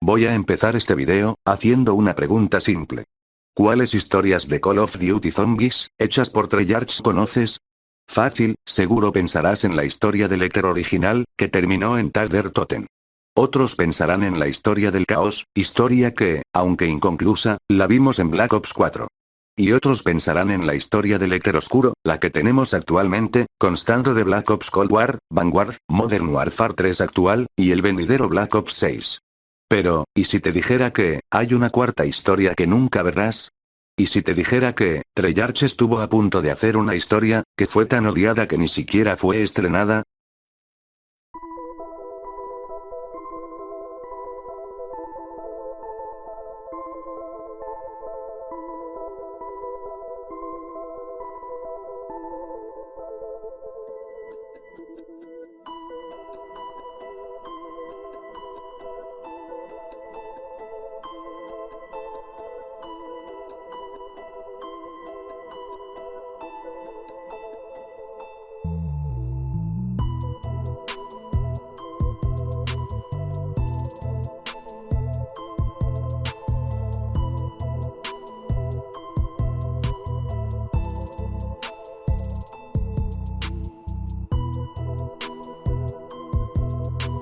Voy a empezar este video, haciendo una pregunta simple. ¿Cuáles historias de Call of Duty Zombies, hechas por Treyarch conoces? Fácil, seguro pensarás en la historia del Lecter original, que terminó en Tag der Toten. Otros pensarán en la historia del Caos, historia que, aunque inconclusa, la vimos en Black Ops 4. Y otros pensarán en la historia del Lecter oscuro, la que tenemos actualmente, constando de Black Ops Cold War, Vanguard, Modern Warfare 3 actual, y el venidero Black Ops 6. Pero, ¿y si te dijera que, hay una cuarta historia que nunca verás? ¿Y si te dijera que, Treyarch estuvo a punto de hacer una historia, que fue tan odiada que ni siquiera fue estrenada?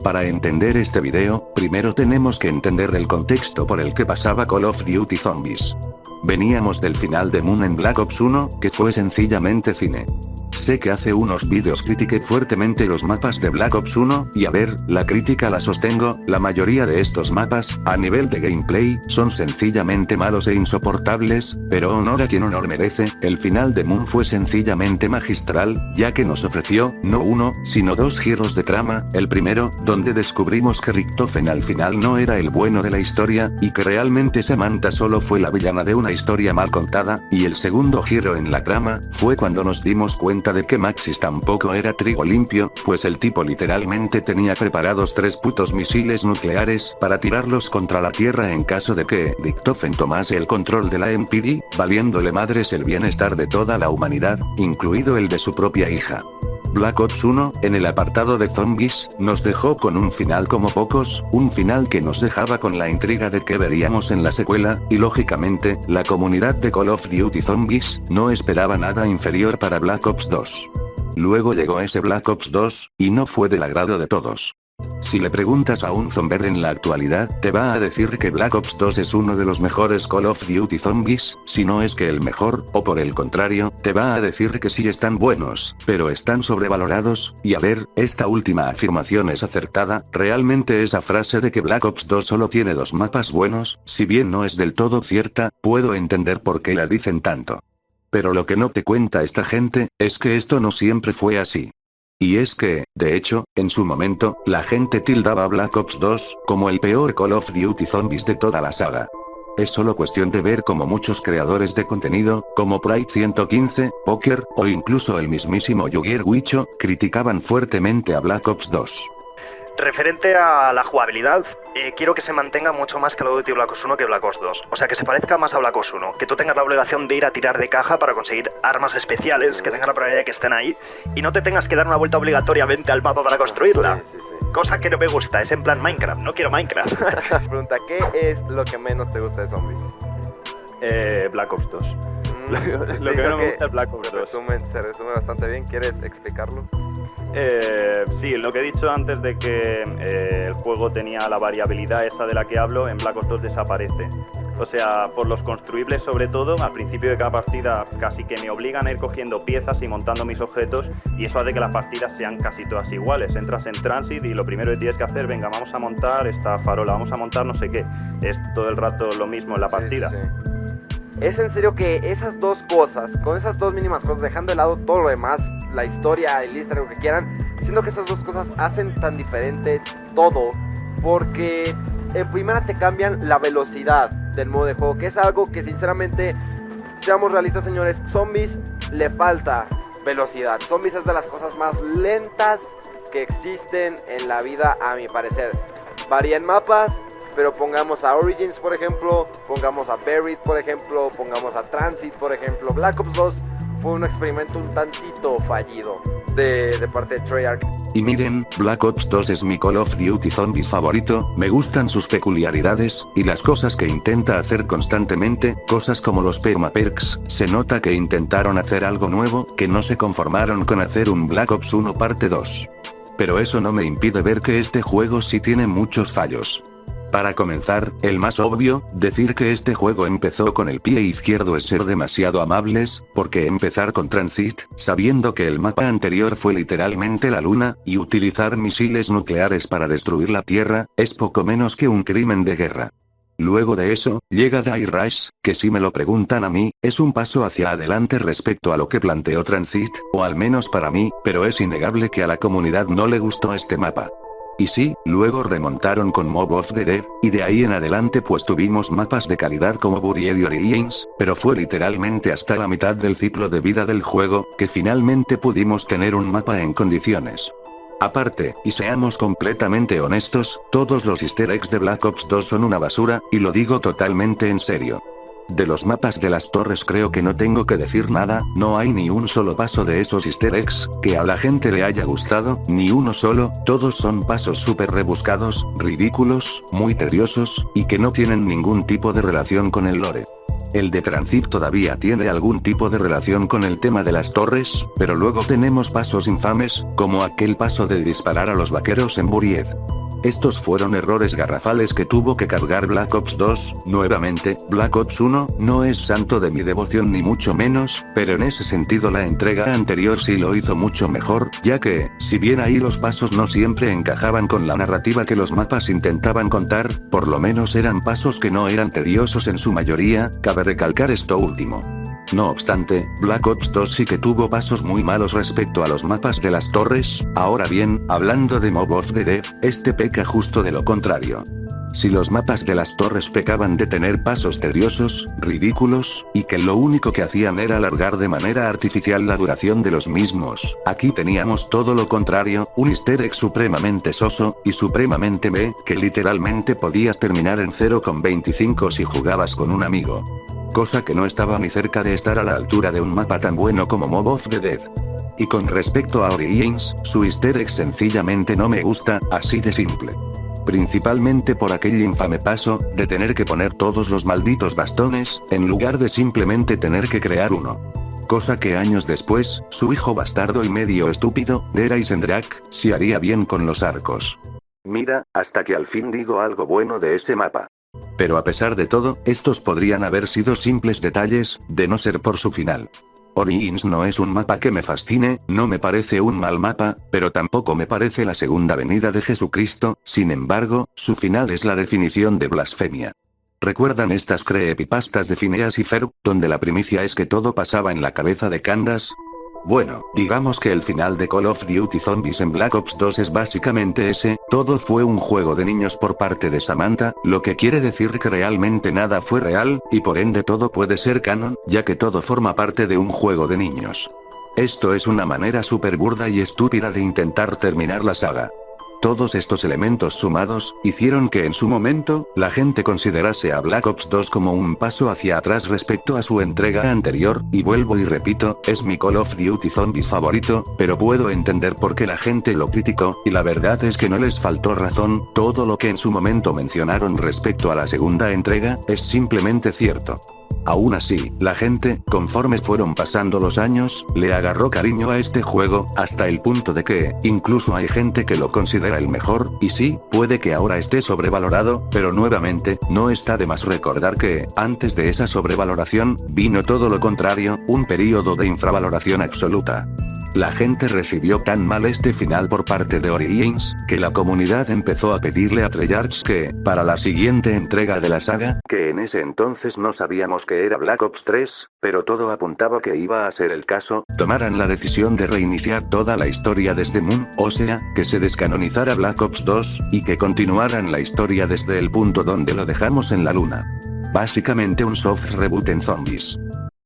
Para entender este video, primero tenemos que entender el contexto por el que pasaba Call of Duty Zombies. Veníamos del final de Moon en Black Ops 1, que fue sencillamente cine. Sé que hace unos vídeos critiqué fuertemente los mapas de Black Ops 1, y a ver, la crítica la sostengo, la mayoría de estos mapas, a nivel de gameplay, son sencillamente malos e insoportables, pero honor a quien honor merece, el final de Moon fue sencillamente magistral, ya que nos ofreció, no uno, sino dos giros de trama, el primero, donde descubrimos que Richtofen al final no era el bueno de la historia, y que realmente Samantha solo fue la villana de una historia mal contada, y el segundo giro en la trama, fue cuando nos dimos cuenta de que Maxis tampoco era trigo limpio, pues el tipo literalmente tenía preparados 3 putos misiles nucleares para tirarlos contra la Tierra en caso de que Richtofen tomase el control de la MPD, valiéndole madres el bienestar de toda la humanidad, incluido el de su propia hija. Black Ops 1, en el apartado de zombies, nos dejó con un final como pocos, un final que nos dejaba con la intriga de qué veríamos en la secuela, y lógicamente, la comunidad de Call of Duty Zombies, no esperaba nada inferior para Black Ops 2. Luego llegó ese Black Ops 2, y no fue del agrado de todos. Si le preguntas a un zomber en la actualidad, te va a decir que Black Ops 2 es uno de los mejores Call of Duty Zombies, si no es que el mejor, o por el contrario, te va a decir que sí están buenos, pero están sobrevalorados, y a ver, esta última afirmación es acertada, realmente esa frase de que Black Ops 2 solo tiene 2 mapas buenos, si bien no es del todo cierta, puedo entender por qué la dicen tanto. Pero lo que no te cuenta esta gente, es que esto no siempre fue así. Y es que, de hecho, en su momento, la gente tildaba a Black Ops 2 como el peor Call of Duty Zombies de toda la saga. Es solo cuestión de ver cómo muchos creadores de contenido, como Pride 115, Poker, o incluso el mismísimo Yugier Wicho, criticaban fuertemente a Black Ops 2. Referente a la jugabilidad, quiero que se mantenga mucho más Call of Duty Black Ops 1 que Black Ops 2. O sea, que se parezca más a Black Ops 1. Que tú tengas la obligación de ir a tirar de caja para conseguir armas especiales, que tengas la probabilidad de que estén ahí, y no te tengas que dar una vuelta obligatoriamente al mapa para construirla. Sí. Cosa que no me gusta, es en plan Minecraft, no quiero Minecraft. Pregunta, ¿qué es lo que menos te gusta de Zombies? Black Ops 2. Lo Sí, que no creo me gusta es Black Ops 2. Se resume bastante bien. ¿Quieres explicarlo? Sí, lo que he dicho antes de que el juego tenía la variabilidad esa de la que hablo, en Black Ops 2 desaparece. O sea, por los construibles sobre todo, al principio de cada partida casi que me obligan a ir cogiendo piezas y montando mis objetos, y eso hace que las partidas sean casi todas iguales. Entras en Transit y lo primero que tienes que hacer, venga, vamos a montar esta farola, vamos a montar no sé qué. Es todo el rato lo mismo en la partida. Sí. Es en serio que esas dos cosas, con esas dos mínimas cosas, dejando de lado todo lo demás, la historia, el easter egg, lo que quieran, siendo que esas dos cosas hacen tan diferente todo, porque en primera te cambian la velocidad del modo de juego, que es algo que sinceramente, seamos realistas señores, Zombies le falta velocidad. Zombies es de las cosas más lentas que existen en la vida, a mi parecer. Varían mapas, pero pongamos a Origins, por ejemplo, pongamos a Buried, por ejemplo, pongamos a Transit, por ejemplo. Black Ops 2 fue un experimento un tantito fallido. de parte de Treyarch. Y miren, Black Ops 2 es mi Call of Duty Zombies favorito, me gustan sus peculiaridades, y las cosas que intenta hacer constantemente, cosas como los permaperks, se nota que intentaron hacer algo nuevo, que no se conformaron con hacer un Black Ops 1 parte 2. Pero eso no me impide ver que este juego sí tiene muchos fallos. Para comenzar, el más obvio, decir que este juego empezó con el pie izquierdo es ser demasiado amables, porque empezar con Transit, sabiendo que el mapa anterior fue literalmente la luna, y utilizar misiles nucleares para destruir la Tierra, es poco menos que un crimen de guerra. Luego de eso, llega Die Rush, que si me lo preguntan a mí, es un paso hacia adelante respecto a lo que planteó Transit, o al menos para mí, pero es innegable que a la comunidad no le gustó este mapa. Y sí, luego remontaron con Mob of the Dead, y de ahí en adelante pues tuvimos mapas de calidad como Buried y Origins, pero fue literalmente hasta la mitad del ciclo de vida del juego, que finalmente pudimos tener un mapa en condiciones. Aparte, y seamos completamente honestos, todos los easter eggs de Black Ops 2 son una basura, y lo digo totalmente en serio. De los mapas de las torres creo que no tengo que decir nada, no hay ni un solo paso de esos easter eggs, que a la gente le haya gustado, ni uno solo, todos son pasos súper rebuscados, ridículos, muy tediosos, y que no tienen ningún tipo de relación con el lore. El de Transit todavía tiene algún tipo de relación con el tema de las torres, pero luego tenemos pasos infames, como aquel paso de disparar a los vaqueros en Buried. Estos fueron errores garrafales que tuvo que cargar Black Ops 2, nuevamente, Black Ops 1, no es santo de mi devoción ni mucho menos, pero en ese sentido la entrega anterior sí lo hizo mucho mejor, ya que, si bien ahí los pasos no siempre encajaban con la narrativa que los mapas intentaban contar, por lo menos eran pasos que no eran tediosos en su mayoría, cabe recalcar esto último. No obstante, Black Ops 2 sí que tuvo pasos muy malos respecto a los mapas de las torres, ahora bien, hablando de Mob of the Dead, este peca justo de lo contrario. Si los mapas de las torres pecaban de tener pasos tediosos, ridículos, y que lo único que hacían era alargar de manera artificial la duración de los mismos, aquí teníamos todo lo contrario, un easter egg supremamente soso, y supremamente meh, que literalmente podías terminar en 0,25 si jugabas con un amigo. Cosa que no estaba ni cerca de estar a la altura de un mapa tan bueno como Mob of the Dead. Y con respecto a Origins, su easter egg sencillamente no me gusta, así de simple. Principalmente por aquel infame paso, de tener que poner todos los malditos bastones, en lugar de simplemente tener que crear uno. Cosa que años después, su hijo bastardo y medio estúpido, Dereisendrak, sí haría bien con los arcos. Mira, hasta que al fin digo algo bueno de ese mapa. Pero a pesar de todo, estos podrían haber sido simples detalles, de no ser por su final. Origins no es un mapa que me fascine, no me parece un mal mapa, pero tampoco me parece la segunda venida de Jesucristo, sin embargo, su final es la definición de blasfemia. ¿Recuerdan estas creepypastas de Phineas y Ferb, donde la primicia es que todo pasaba en la cabeza de Candace? Bueno, digamos que el final de Call of Duty Zombies en Black Ops 2 es básicamente ese, todo fue un juego de niños por parte de Samantha, lo que quiere decir que realmente nada fue real, y por ende todo puede ser canon, ya que todo forma parte de un juego de niños. Esto es una manera súper burda y estúpida de intentar terminar la saga. Todos estos elementos sumados, hicieron que en su momento, la gente considerase a Black Ops 2 como un paso hacia atrás respecto a su entrega anterior, y vuelvo y repito, es mi Call of Duty Zombies favorito, pero puedo entender por qué la gente lo criticó, y la verdad es que no les faltó razón, todo lo que en su momento mencionaron respecto a la segunda entrega, es simplemente cierto. Aún así, la gente, conforme fueron pasando los años, le agarró cariño a este juego, hasta el punto de que, incluso hay gente que lo considera el mejor, y sí, puede que ahora esté sobrevalorado, pero nuevamente, no está de más recordar que, antes de esa sobrevaloración, vino todo lo contrario, un período de infravaloración absoluta. La gente recibió tan mal este final por parte de Origins, que la comunidad empezó a pedirle a Treyarch que, para la siguiente entrega de la saga, que en ese entonces no sabíamos que era Black Ops 3, pero todo apuntaba que iba a ser el caso, tomaran la decisión de reiniciar toda la historia desde Moon, o sea, que se descanonizara Black Ops 2, y que continuaran la historia desde el punto donde lo dejamos en la luna. Básicamente un soft reboot en zombies.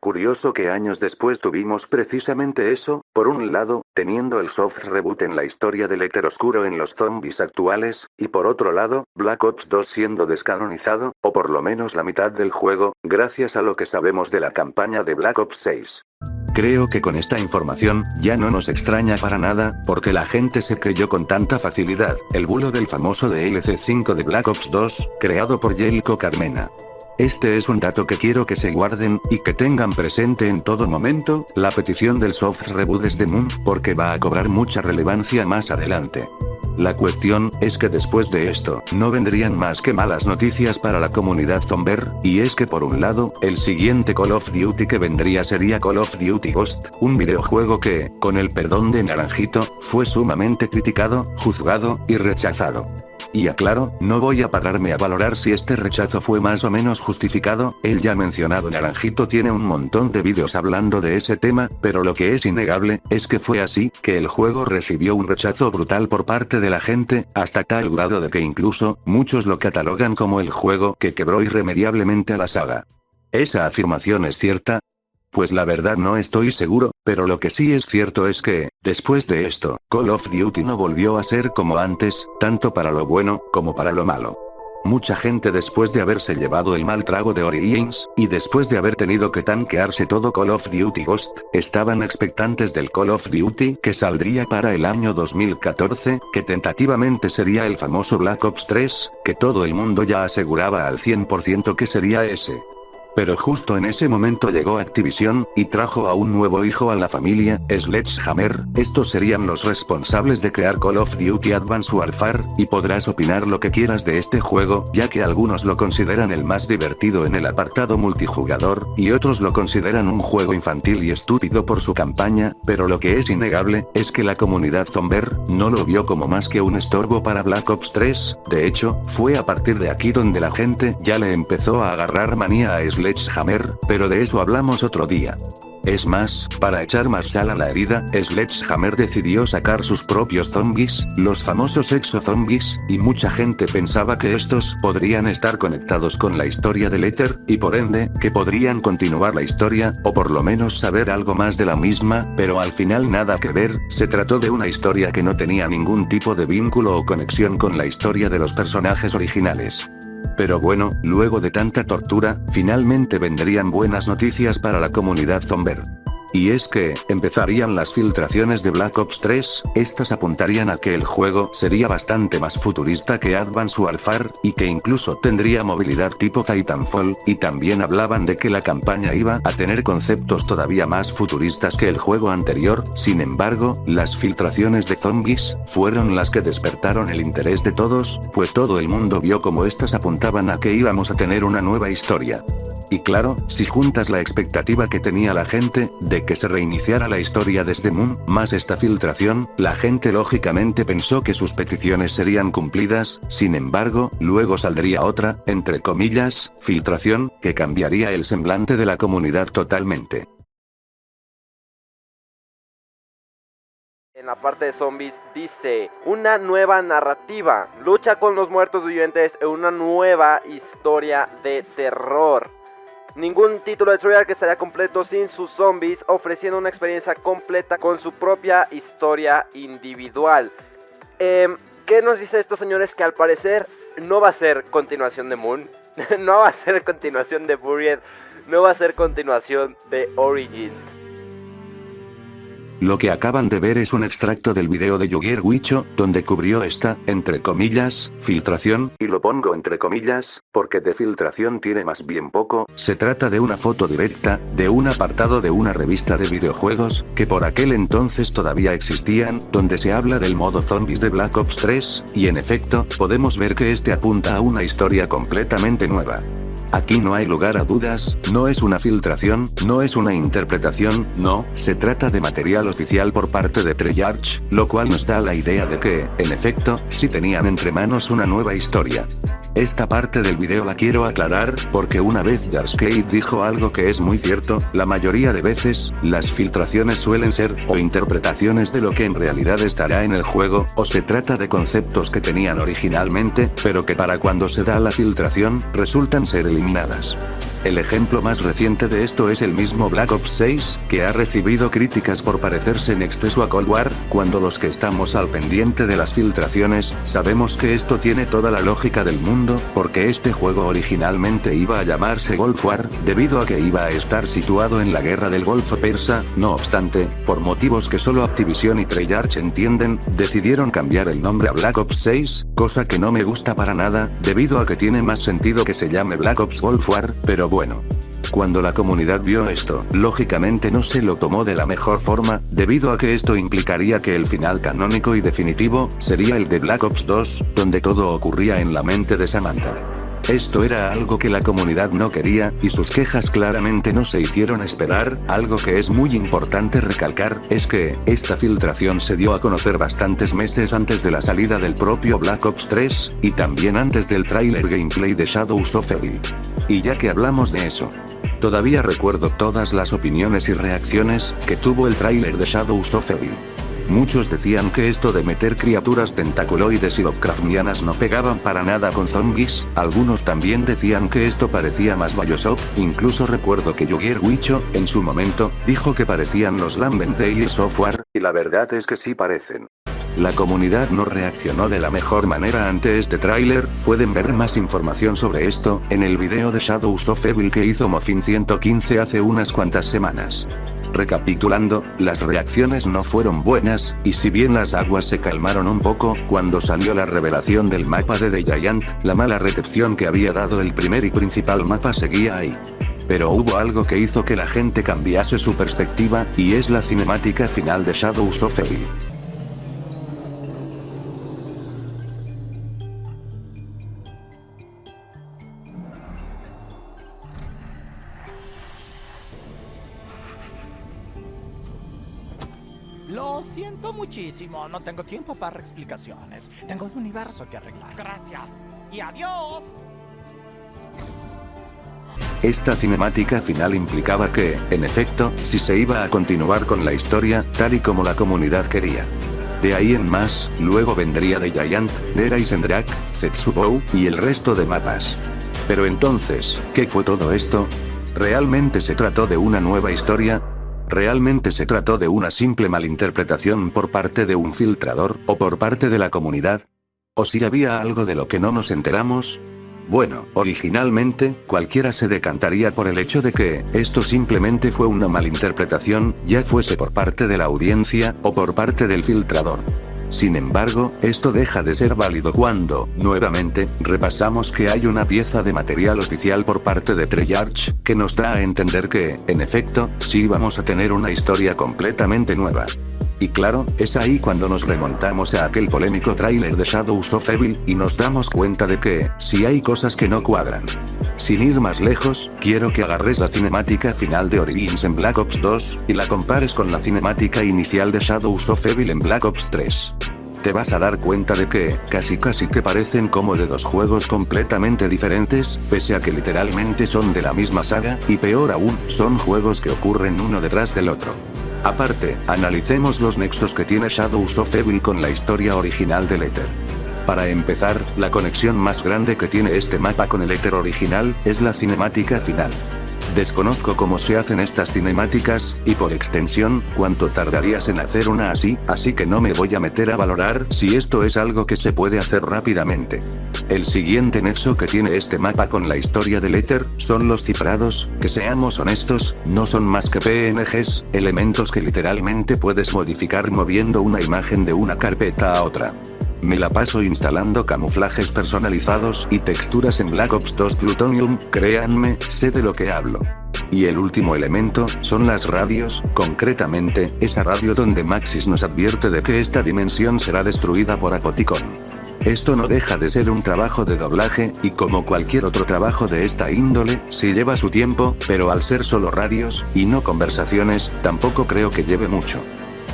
Curioso que años después tuvimos precisamente eso, por un lado, teniendo el soft reboot en la historia del Éter Oscuro en los zombies actuales, y por otro lado, Black Ops 2 siendo descanonizado, o por lo menos la mitad del juego, gracias a lo que sabemos de la campaña de Black Ops 6. Creo que con esta información, ya no nos extraña para nada, porque la gente se creyó con tanta facilidad, el bulo del famoso DLC 5 de Black Ops 2, creado por Jelko Carmena. Este es un dato que quiero que se guarden, y que tengan presente en todo momento, la petición del soft reboot de Moon, porque va a cobrar mucha relevancia más adelante. La cuestión es que después de esto, no vendrían más que malas noticias para la comunidad zomber, y es que por un lado, el siguiente Call of Duty que vendría sería Call of Duty Ghost, un videojuego que, con el perdón de Naranjito, fue sumamente criticado, juzgado, y rechazado. Y aclaro, no voy a pararme a valorar si este rechazo fue más o menos justificado, el ya mencionado Naranjito tiene un montón de vídeos hablando de ese tema, pero lo que es innegable, es que fue así, que el juego recibió un rechazo brutal por parte de la gente, hasta tal grado de que incluso, muchos lo catalogan como el juego que quebró irremediablemente a la saga. ¿Esa afirmación es cierta? Pues la verdad no estoy seguro, pero lo que sí es cierto es que, después de esto, Call of Duty no volvió a ser como antes, tanto para lo bueno, como para lo malo. Mucha gente después de haberse llevado el mal trago de Origins, y después de haber tenido que tanquearse todo Call of Duty Ghost, estaban expectantes del Call of Duty que saldría para el año 2014, que tentativamente sería el famoso Black Ops 3, que todo el mundo ya aseguraba al 100% que sería ese. Pero justo en ese momento llegó Activision, y trajo a un nuevo hijo a la familia, Sledgehammer. Estos serían los responsables de crear Call of Duty Advanced Warfare, y podrás opinar lo que quieras de este juego, ya que algunos lo consideran el más divertido en el apartado multijugador, y otros lo consideran un juego infantil y estúpido por su campaña, pero lo que es innegable, es que la comunidad zomber, no lo vio como más que un estorbo para Black Ops 3, de hecho, fue a partir de aquí donde la gente ya le empezó a agarrar manía a Sledgehammer, pero de eso hablamos otro día. Es más, para echar más sal a la herida, Sledgehammer decidió sacar sus propios zombies, los famosos exo-zombies, y mucha gente pensaba que estos podrían estar conectados con la historia del Ether, y por ende, que podrían continuar la historia, o por lo menos saber algo más de la misma, pero al final nada que ver, se trató de una historia que no tenía ningún tipo de vínculo o conexión con la historia de los personajes originales. Pero bueno, luego de tanta tortura, finalmente vendrían buenas noticias para la comunidad zomber. Y es que, empezarían las filtraciones de Black Ops 3, estas apuntarían a que el juego sería bastante más futurista que Advanced Warfare, y que incluso tendría movilidad tipo Titanfall, y también hablaban de que la campaña iba a tener conceptos todavía más futuristas que el juego anterior. Sin embargo, las filtraciones de zombies, fueron las que despertaron el interés de todos, pues todo el mundo vio como estas apuntaban a que íbamos a tener una nueva historia. Y claro, si juntas la expectativa que tenía la gente, de que se reiniciara la historia desde Moon, más esta filtración, la gente lógicamente pensó que sus peticiones serían cumplidas. Sin embargo, luego saldría otra, entre comillas, filtración, que cambiaría el semblante de la comunidad totalmente. En la parte de zombies dice, una nueva narrativa, lucha con los muertos vivientes en una nueva historia de terror. Ningún título de Treyarch estaría completo sin sus zombies, ofreciendo una experiencia completa con su propia historia individual. ¿Qué nos dice esto, señores? Que al parecer no va a ser continuación de Moon, no va a ser continuación de Buried, no va a ser continuación de Origins. Lo que acaban de ver es un extracto del video de Yuger Wicho, donde cubrió esta, entre comillas, filtración, y lo pongo entre comillas, porque de filtración tiene más bien poco. Se trata de una foto directa, de un apartado de una revista de videojuegos, que por aquel entonces todavía existían, donde se habla del modo zombies de Black Ops 3, y en efecto, podemos ver que este apunta a una historia completamente nueva. Aquí no hay lugar a dudas, no es una filtración, no es una interpretación, no, se trata de material oficial por parte de Treyarch, lo cual nos da la idea de que, en efecto, sí tenían entre manos una nueva historia. Esta parte del video la quiero aclarar, porque una vez Jarscape dijo algo que es muy cierto, la mayoría de veces, las filtraciones suelen ser, o interpretaciones de lo que en realidad estará en el juego, o se trata de conceptos que tenían originalmente, pero que para cuando se da la filtración, resultan ser eliminadas. El ejemplo más reciente de esto es el mismo Black Ops 6, que ha recibido críticas por parecerse en exceso a Cold War, cuando los que estamos al pendiente de las filtraciones, sabemos que esto tiene toda la lógica del mundo, porque este juego originalmente iba a llamarse Gulf War, debido a que iba a estar situado en la guerra del Golfo Persa. No obstante, por motivos que solo Activision y Treyarch entienden, decidieron cambiar el nombre a Black Ops 6, cosa que no me gusta para nada, debido a que tiene más sentido que se llame Black Ops Gulf War, pero bueno. Cuando la comunidad vio esto, lógicamente no se lo tomó de la mejor forma, debido a que esto implicaría que el final canónico y definitivo, sería el de Black Ops 2, donde todo ocurría en la mente de Samantha. Esto era algo que la comunidad no quería, y sus quejas claramente no se hicieron esperar. Algo que es muy importante recalcar, es que, esta filtración se dio a conocer bastantes meses antes de la salida del propio Black Ops 3, y también antes del tráiler gameplay de Shadows of Evil. Y ya que hablamos de eso, todavía recuerdo todas las opiniones y reacciones que tuvo el tráiler de Shadows of Evil. Muchos decían que esto de meter criaturas tentaculoides y Lovecraftianas no pegaban para nada con zombies, algunos también decían que esto parecía más Bioshock, incluso recuerdo que Yogier Wicho, en su momento, dijo que parecían los Lambent de Gears Software, y la verdad es que sí parecen. La comunidad no reaccionó de la mejor manera ante este tráiler. Pueden ver más información sobre esto, en el video de Shadows of Evil que hizo Mofin 115 hace unas cuantas semanas. Recapitulando, las reacciones no fueron buenas, y si bien las aguas se calmaron un poco, cuando salió la revelación del mapa de The Giant, la mala recepción que había dado el primer y principal mapa seguía ahí. Pero hubo algo que hizo que la gente cambiase su perspectiva, y es la cinemática final de Shadows of Evil. Lo siento muchísimo, no tengo tiempo para explicaciones. Tengo un universo que arreglar. Gracias. Y adiós. Esta cinemática final implicaba que, en efecto, si se iba a continuar con la historia, tal y como la comunidad quería. De ahí en más, luego vendría The Giant, The Risen Drag, Zetsubou, y el resto de mapas. Pero entonces, ¿qué fue todo esto? ¿Realmente se trató de una nueva historia? ¿Realmente se trató de una simple malinterpretación por parte de un filtrador, o por parte de la comunidad? ¿O si había algo de lo que no nos enteramos? Bueno, originalmente, cualquiera se decantaría por el hecho de que, esto simplemente fue una malinterpretación, ya fuese por parte de la audiencia, o por parte del filtrador. Sin embargo, esto deja de ser válido cuando, nuevamente, repasamos que hay una pieza de material oficial por parte de Treyarch, que nos da a entender que, en efecto, sí vamos a tener una historia completamente nueva. Y claro, es ahí cuando nos remontamos a aquel polémico tráiler de Shadows of Evil, y nos damos cuenta de que, sí hay cosas que no cuadran. Sin ir más lejos, quiero que agarres la cinemática final de Origins en Black Ops 2, y la compares con la cinemática inicial de Shadows of Evil en Black Ops 3. Te vas a dar cuenta de que, casi que parecen como de dos juegos completamente diferentes, pese a que literalmente son de la misma saga, y peor aún, son juegos que ocurren uno detrás del otro. Aparte, analicemos los nexos que tiene Shadows of Evil con la historia original del Ether. Para empezar, la conexión más grande que tiene este mapa con el Ether original, es la cinemática final. Desconozco cómo se hacen estas cinemáticas, y por extensión, cuánto tardarías en hacer una así que no me voy a meter a valorar si esto es algo que se puede hacer rápidamente. El siguiente nexo que tiene este mapa con la historia del Ether, son los cifrados, que seamos honestos, no son más que PNGs, elementos que literalmente puedes modificar moviendo una imagen de una carpeta a otra. Me la paso instalando camuflajes personalizados y texturas en Black Ops 2 Plutonium, créanme, sé de lo que hablo. Y el último elemento, son las radios, concretamente, esa radio donde Maxis nos advierte de que esta dimensión será destruida por Apoticon. Esto no deja de ser un trabajo de doblaje, y como cualquier otro trabajo de esta índole, sí lleva su tiempo, pero al ser solo radios, y no conversaciones, tampoco creo que lleve mucho.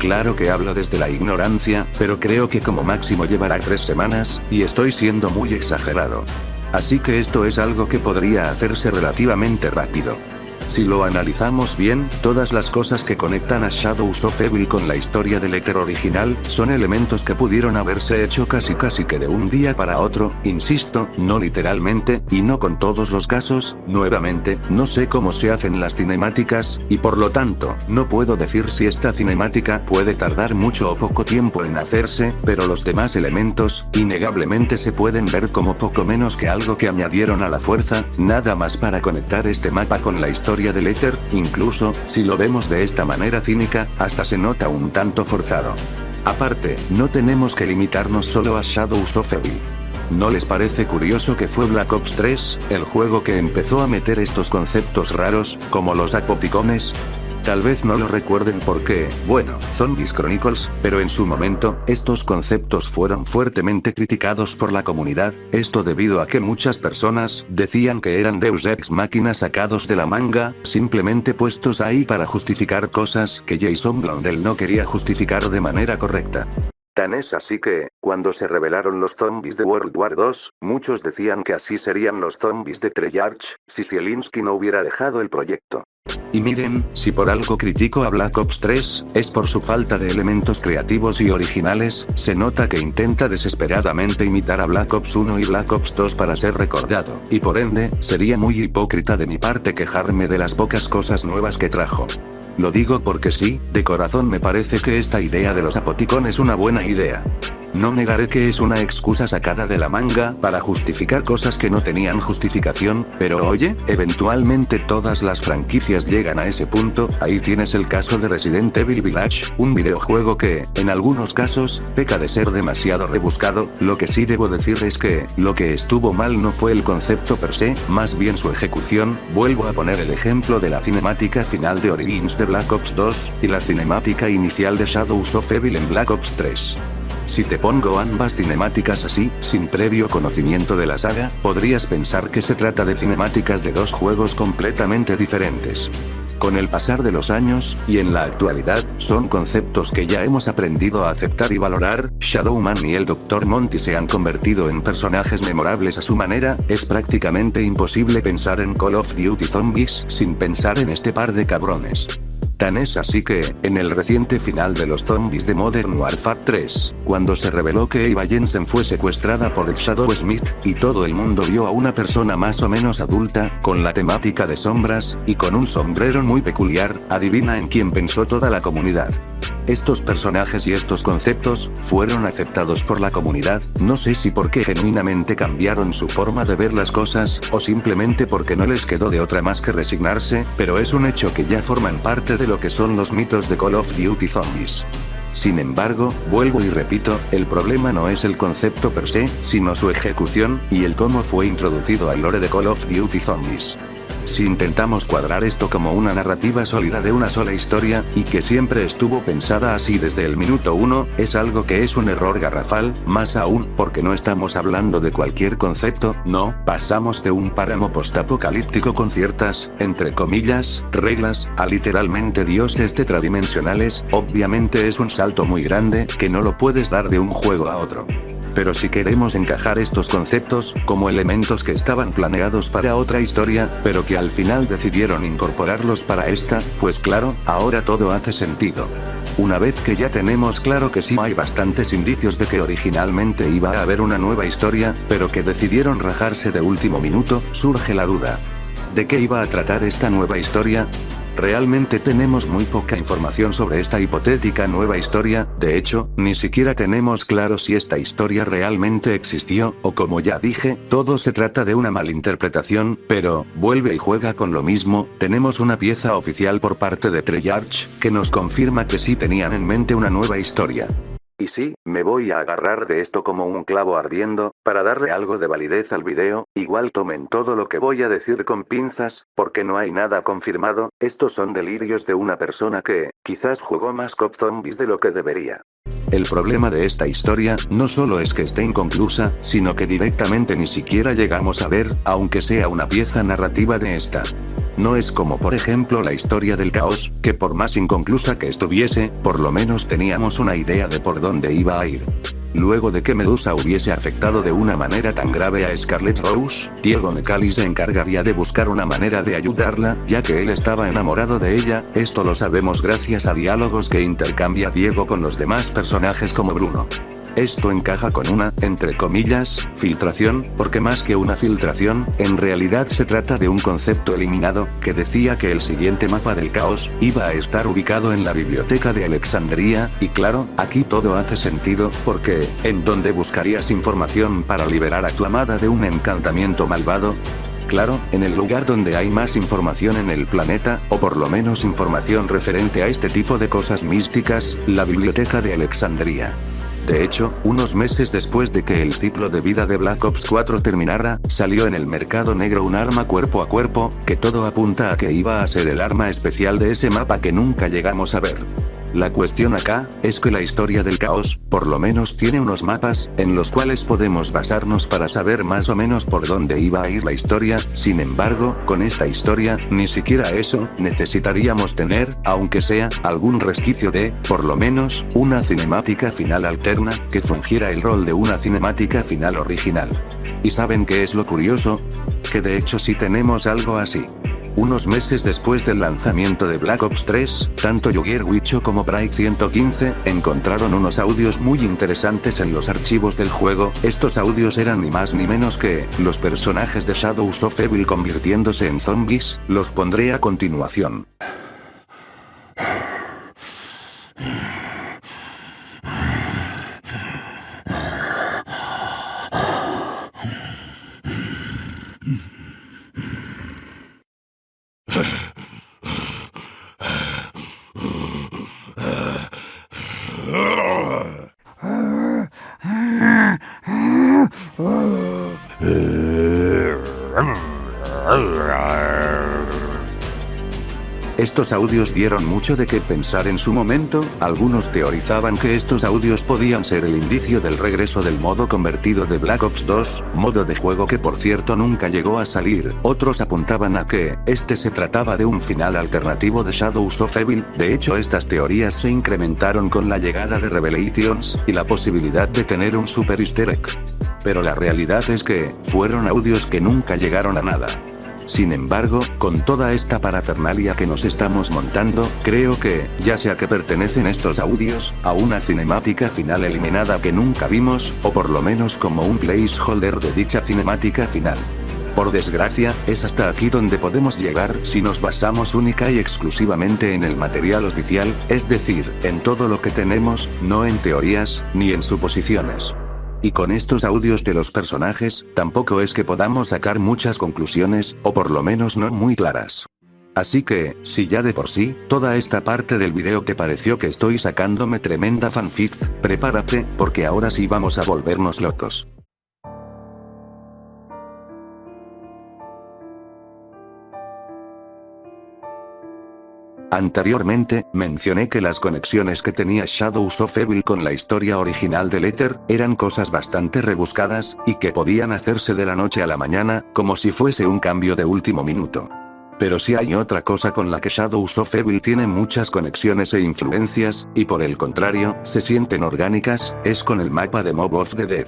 Claro que hablo desde la ignorancia, pero creo que como máximo llevará 3 semanas, y estoy siendo muy exagerado. Así que esto es algo que podría hacerse relativamente rápido. Si lo analizamos bien, todas las cosas que conectan a Shadows of Evil con la historia del Ether original, son elementos que pudieron haberse hecho casi que de un día para otro, insisto, no literalmente, y no con todos los casos. Nuevamente, no sé cómo se hacen las cinemáticas, y por lo tanto, no puedo decir si esta cinemática puede tardar mucho o poco tiempo en hacerse, pero los demás elementos, innegablemente se pueden ver como poco menos que algo que añadieron a la fuerza, nada más para conectar este mapa con la historia del Ether. Incluso, si lo vemos de esta manera cínica, hasta se nota un tanto forzado. Aparte, no tenemos que limitarnos solo a Shadows of Evil. ¿No les parece curioso que fue Black Ops 3, el juego que empezó a meter estos conceptos raros, como los apoticones? Tal vez no lo recuerden porque, bueno, Zombies Chronicles, pero en su momento, estos conceptos fueron fuertemente criticados por la comunidad, esto debido a que muchas personas decían que eran Deus Ex Machina sacados de la manga, simplemente puestos ahí para justificar cosas que Jason Blundell no quería justificar de manera correcta. Tan es así que, cuando se revelaron los zombies de World War II, muchos decían que así serían los zombies de Treyarch, si Zielinski no hubiera dejado el proyecto. Y miren, si por algo critico a Black Ops 3, es por su falta de elementos creativos y originales. Se nota que intenta desesperadamente imitar a Black Ops 1 y Black Ops 2 para ser recordado, y por ende, sería muy hipócrita de mi parte quejarme de las pocas cosas nuevas que trajo. Lo digo porque sí, de corazón me parece que esta idea de los apoticones es una buena idea. No negaré que es una excusa sacada de la manga para justificar cosas que no tenían justificación, pero oye, eventualmente todas las franquicias llegan a ese punto. Ahí tienes el caso de Resident Evil Village, un videojuego que, en algunos casos, peca de ser demasiado rebuscado. Lo que sí debo decir es que, lo que estuvo mal no fue el concepto per se, más bien su ejecución. Vuelvo a poner el ejemplo de la cinemática final de Origins de Black Ops 2, y la cinemática inicial de Shadows of Evil en Black Ops 3. Si te pongo ambas cinemáticas así, sin previo conocimiento de la saga, podrías pensar que se trata de cinemáticas de dos juegos completamente diferentes. Con el pasar de los años, y en la actualidad, son conceptos que ya hemos aprendido a aceptar y valorar. Shadowman y el Dr. Monty se han convertido en personajes memorables a su manera. Es prácticamente imposible pensar en Call of Duty Zombies sin pensar en este par de cabrones. Tan es así que, en el reciente final de los zombies de Modern Warfare 3, cuando se reveló que Eva Jensen fue secuestrada por el Shadow Smith, y todo el mundo vio a una persona más o menos adulta, con la temática de sombras, y con un sombrero muy peculiar, adivina en quién pensó toda la comunidad. Estos personajes y estos conceptos, fueron aceptados por la comunidad, no sé si porque genuinamente cambiaron su forma de ver las cosas, o simplemente porque no les quedó de otra más que resignarse, pero es un hecho que ya forman parte de lo que son los mitos de Call of Duty Zombies. Sin embargo, vuelvo y repito, el problema no es el concepto per se, sino su ejecución, y el cómo fue introducido al lore de Call of Duty Zombies. Si intentamos cuadrar esto como una narrativa sólida de una sola historia, y que siempre estuvo pensada así desde el minuto 1, es algo que es un error garrafal, más aún, porque no estamos hablando de cualquier concepto, no, pasamos de un páramo postapocalíptico con ciertas, entre comillas, reglas, a literalmente dioses tetradimensionales. Obviamente es un salto muy grande, que no lo puedes dar de un juego a otro. Pero si queremos encajar estos conceptos, como elementos que estaban planeados para otra historia, pero que al final decidieron incorporarlos para esta, pues claro, ahora todo hace sentido. Una vez que ya tenemos claro que sí hay bastantes indicios de que originalmente iba a haber una nueva historia, pero que decidieron rajarse de último minuto, surge la duda. ¿De qué iba a tratar esta nueva historia? Realmente tenemos muy poca información sobre esta hipotética nueva historia. De hecho, ni siquiera tenemos claro si esta historia realmente existió, o como ya dije, todo se trata de una malinterpretación, pero, vuelve y juega con lo mismo. Tenemos una pieza oficial por parte de Treyarch, que nos confirma que sí tenían en mente una nueva historia. Y sí, me voy a agarrar de esto como un clavo ardiendo, para darle algo de validez al video. Igual tomen todo lo que voy a decir con pinzas, porque no hay nada confirmado. Estos son delirios de una persona que, quizás jugó más COD Zombies de lo que debería. El problema de esta historia, no solo es que esté inconclusa, sino que directamente ni siquiera llegamos a ver, aunque sea una pieza narrativa de esta. No es como por ejemplo la historia del caos, que por más inconclusa que estuviese, por lo menos teníamos una idea de por dónde iba a ir. luego de que Medusa hubiese afectado de una manera tan grave a Scarlet Rose, Diego Necalli se encargaría de buscar una manera de ayudarla, ya que él estaba enamorado de ella. Esto lo sabemos gracias a diálogos que intercambia Diego con los demás personajes como Bruno. Esto encaja con una, entre comillas, filtración, porque más que una filtración, en realidad se trata de un concepto eliminado, que decía que el siguiente mapa del caos, iba a estar ubicado en la biblioteca de Alexandría, y claro, aquí todo hace sentido, porque, ¿en dónde buscarías información para liberar a tu amada de un encantamiento malvado? Claro, en el lugar donde hay más información en el planeta, o por lo menos información referente a este tipo de cosas místicas, la biblioteca de Alexandría. De hecho, unos meses después de que el ciclo de vida de Black Ops 4 terminara, salió en el mercado negro un arma cuerpo a cuerpo, que todo apunta a que iba a ser el arma especial de ese mapa que nunca llegamos a ver. La cuestión acá, es que la historia del caos, por lo menos tiene unos mapas, en los cuales podemos basarnos para saber más o menos por dónde iba a ir la historia. Sin embargo, con esta historia, ni siquiera eso, necesitaríamos tener, aunque sea, algún resquicio de, por lo menos, una cinemática final alterna, que fungiera el rol de una cinemática final original. ¿Y saben qué es lo curioso? Que de hecho sí tenemos algo así. Unos meses después del lanzamiento de Black Ops 3, tanto Yugier Wicho como Bright 115 encontraron unos audios muy interesantes en los archivos del juego. Estos audios eran ni más ni menos que los personajes de Shadows of Evil convirtiéndose en zombies. Los pondré a continuación. Estos audios dieron mucho de qué pensar en su momento. Algunos teorizaban que estos audios podían ser el indicio del regreso del modo convertido de Black Ops 2, modo de juego que por cierto nunca llegó a salir. Otros apuntaban a que este se trataba de un final alternativo de Shadows of Evil. De hecho, estas teorías se incrementaron con la llegada de Revelations y la posibilidad de tener un super easter egg. Pero la realidad es que fueron audios que nunca llegaron a nada. Sin embargo, con toda esta parafernalia que nos estamos montando, creo que, ya sea que pertenecen estos audios a una cinemática final eliminada que nunca vimos, o por lo menos como un placeholder de dicha cinemática final. Por desgracia, es hasta aquí donde podemos llegar si nos basamos única y exclusivamente en el material oficial, es decir, en todo lo que tenemos, no en teorías, ni en suposiciones. Y con estos audios de los personajes, tampoco es que podamos sacar muchas conclusiones, o por lo menos no muy claras. Así que, si ya de por sí, toda esta parte del video te pareció que estoy sacándome tremenda fanfic, prepárate, porque ahora sí vamos a volvernos locos. Anteriormente, mencioné que las conexiones que tenía Shadows of Evil con la historia original del Ether, eran cosas bastante rebuscadas, y que podían hacerse de la noche a la mañana, como si fuese un cambio de último minuto. Pero si hay otra cosa con la que Shadows of Evil tiene muchas conexiones e influencias, y por el contrario, se sienten orgánicas, es con el mapa de Mob of the Dead.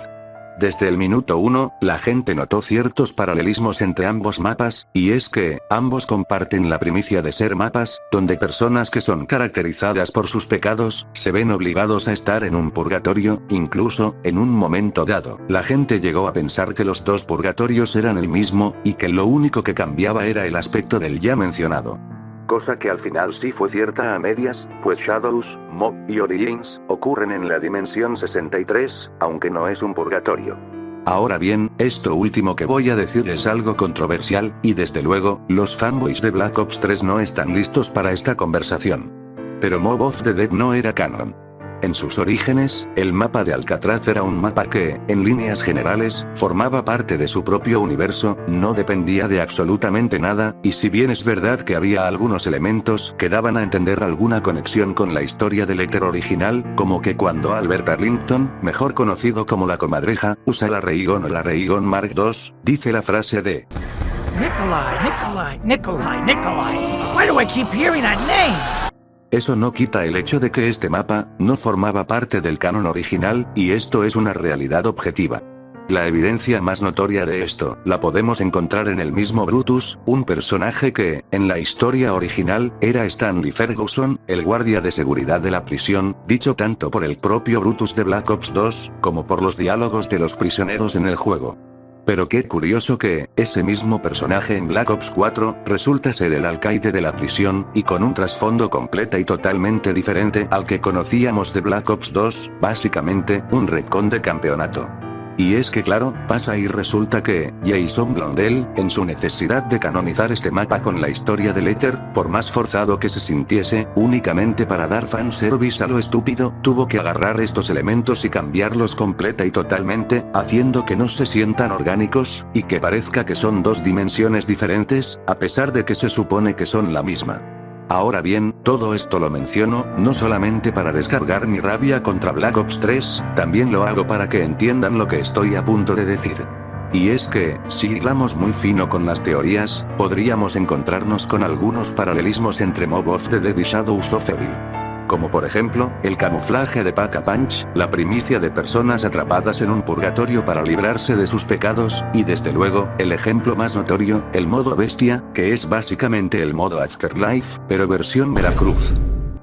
Desde el minuto 1, la gente notó ciertos paralelismos entre ambos mapas, y es que, ambos comparten la primicia de ser mapas, donde personas que son caracterizadas por sus pecados, se ven obligados a estar en un purgatorio. Incluso, en un momento dado, la gente llegó a pensar que los dos purgatorios eran el mismo, y que lo único que cambiaba era el aspecto del ya mencionado. Cosa que al final sí fue cierta a medias, pues Shadows, Mob y Origins ocurren en la dimensión 63, aunque no es un purgatorio. Ahora bien, esto último que voy a decir es algo controversial, y desde luego, los fanboys de Black Ops 3 no están listos para esta conversación. Pero Mob of the Dead no era canon. En sus orígenes, el mapa de Alcatraz era un mapa que, en líneas generales, formaba parte de su propio universo, no dependía de absolutamente nada, y si bien es verdad que había algunos elementos que daban a entender alguna conexión con la historia del Ether original, como que cuando Albert Arlington, mejor conocido como la Comadreja, usa la Ray-Gun o la Ray-Gun Mark II, dice la frase de Nikolai, Nikolai, Nikolai, Nikolai. Why do I keep hearing that name? eso no quita el hecho de que este mapa no formaba parte del canon original, y esto es una realidad objetiva. La evidencia más notoria de esto, la podemos encontrar en el mismo Brutus, un personaje que, en la historia original, era Stanley Ferguson, el guardia de seguridad de la prisión, dicho tanto por el propio Brutus de Black Ops 2, como por los diálogos de los prisioneros en el juego. Pero qué curioso que, ese mismo personaje en Black Ops 4, resulta ser el alcaide de la prisión, y con un trasfondo completa y totalmente diferente al que conocíamos de Black Ops 2, básicamente, un retcon de campeonato. Y es que claro, pasa y resulta que, Jason Blundell, en su necesidad de canonizar este mapa con la historia del Éter, por más forzado que se sintiese, únicamente para dar fanservice a lo estúpido, tuvo que agarrar estos elementos y cambiarlos completa y totalmente, haciendo que no se sientan orgánicos, y que parezca que son dos dimensiones diferentes, a pesar de que se supone que son la misma. Ahora bien, todo esto lo menciono, no solamente para descargar mi rabia contra Black Ops 3, también lo hago para que entiendan lo que estoy a punto de decir. Y es que, si hilamos muy fino con las teorías, podríamos encontrarnos con algunos paralelismos entre Mob of the Dead y Shadows of Evil. Como por ejemplo, el camuflaje de Pack-a-Punch, la primicia de personas atrapadas en un purgatorio para librarse de sus pecados, y desde luego, el ejemplo más notorio, el modo bestia, que es básicamente el modo Afterlife, pero versión Veracruz.